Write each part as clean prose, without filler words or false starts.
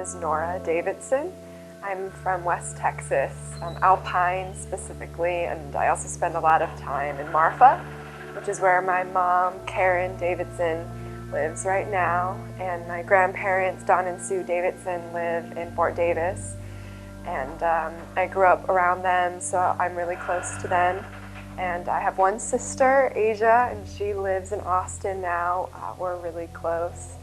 is Nora Davidson. I'm from West Texas, Alpine specifically, and I also spend a lot of time in Marfa, which is where my mom, Karen Davidson, lives right now, and my grandparents, Don and Sue Davidson, live in Fort Davis, and I grew up around them, so I'm really close to them. And I have one sister, Asia, and she lives in Austin now. We're really close.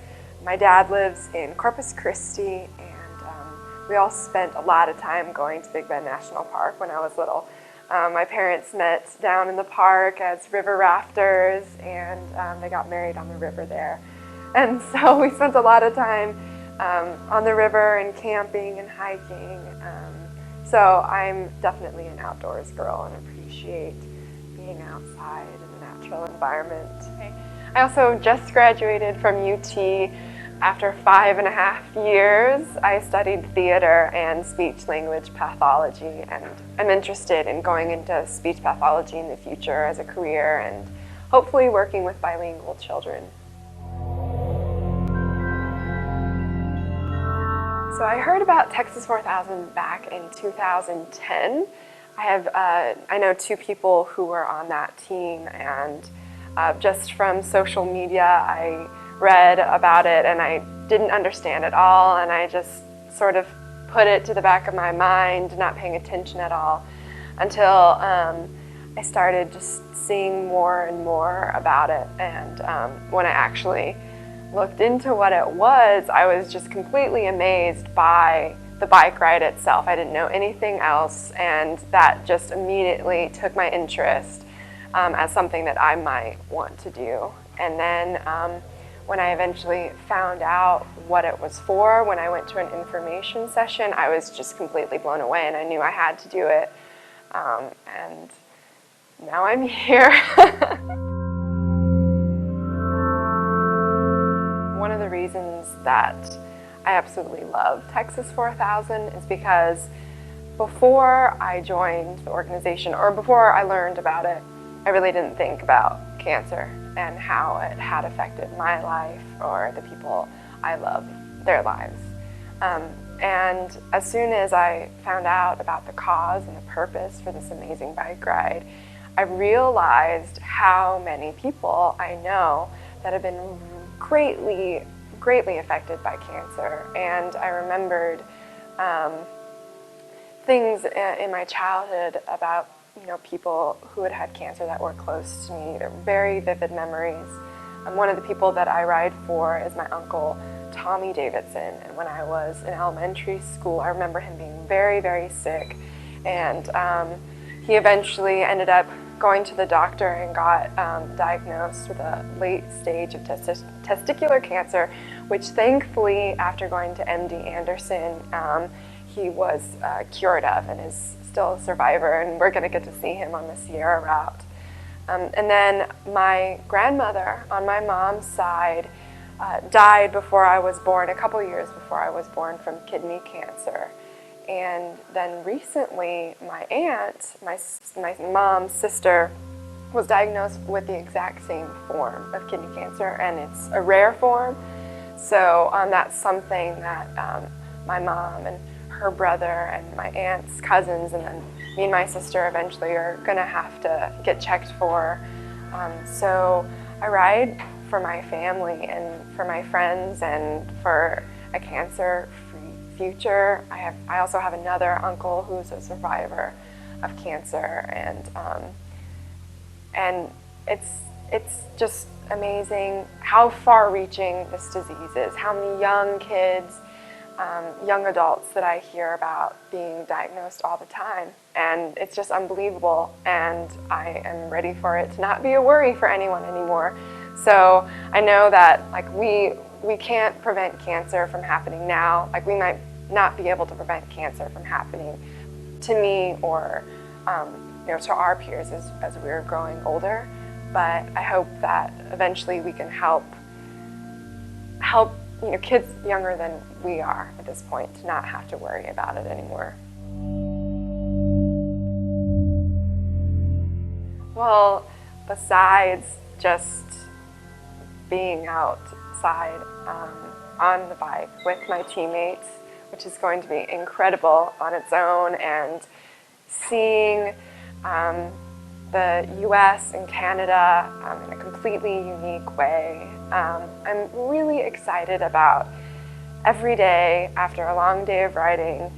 My dad lives in Corpus Christi, and we all spent a lot of time going to Big Bend National Park when I was little. My parents met down in the park as river rafters, and they got married on the river there. And so we spent a lot of time on the river and camping and hiking. So I'm definitely an outdoors girl and appreciate being outside in the natural environment. I also just graduated from UT. After 5.5 years, I studied theater and speech-language pathology, and I'm interested in going into speech pathology in the future as a career and hopefully working with bilingual children. So I heard about Texas 4000 back in 2010. I know 2 people who were on that team, and just from social media I read about it and I didn't understand it all, and I just sort of put it to the back of my mind, not paying attention at all, until I started just seeing more and more about it. And when I actually looked into what it was, I was just completely amazed by the bike ride itself. I didn't know anything else, and that just immediately took my interest as something that I might want to do. And then when I eventually found out what it was for, when I went to an information session, I was just completely blown away, and I knew I had to do it. And now I'm here. One of the reasons that I absolutely love Texas 4000 is because before I joined the organization, or before I learned about it, I really didn't think about cancer and how it had affected my life or the people I love, their lives. And as soon as I found out about the cause and the purpose for this amazing bike ride, I realized how many people I know that have been greatly affected by cancer. And I remembered things in my childhood about people who had had cancer that were close to me. They're very vivid memories. One of the people that I ride for is my uncle, Tommy Davidson. And when I was in elementary school, I remember him being very, very sick. And he eventually ended up going to the doctor and got diagnosed with a late stage of testicular cancer, which thankfully, after going to MD Anderson, he was cured of and is still a survivor, and we're going to get to see him on the Sierra route. And then my grandmother on my mom's side died before I was born, a couple years before I was born, from kidney cancer. And then recently my aunt, my mom's sister, was diagnosed with the exact same form of kidney cancer, and it's a rare form. So that's something that my mom and her brother and my aunt's cousins, and then me and my sister eventually are going to have to get checked for. So I ride for my family and for my friends and for a cancer-free future. I also have another uncle who's a survivor of cancer, and it's just amazing how far-reaching this disease is, how many young kids, young adults that I hear about being diagnosed all the time. And it's just unbelievable, and I am ready for it to not be a worry for anyone anymore. So I know that we can't prevent cancer from happening now. We might not be able to prevent cancer from happening to me or to our peers as we're growing older. But I hope that eventually we can help kids younger than we are at this point to not have to worry about it anymore. Well, besides just being outside on the bike with my teammates, which is going to be incredible on its own, and seeing the US and Canada in a completely unique way. I'm really excited about every day after a long day of riding,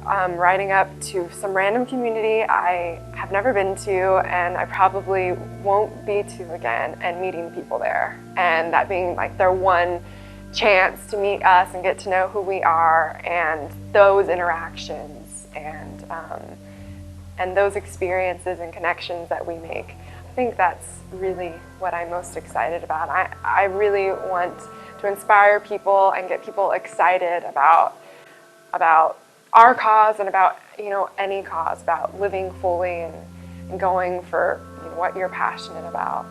riding up to some random community I have never been to and I probably won't be to again, and meeting people there, and that being like their one chance to meet us and get to know who we are, and those interactions and those experiences and connections that we make. I think that's really what I'm most excited about. I really want to inspire people and get people excited about our cause and about any cause, about living fully and going for what you're passionate about.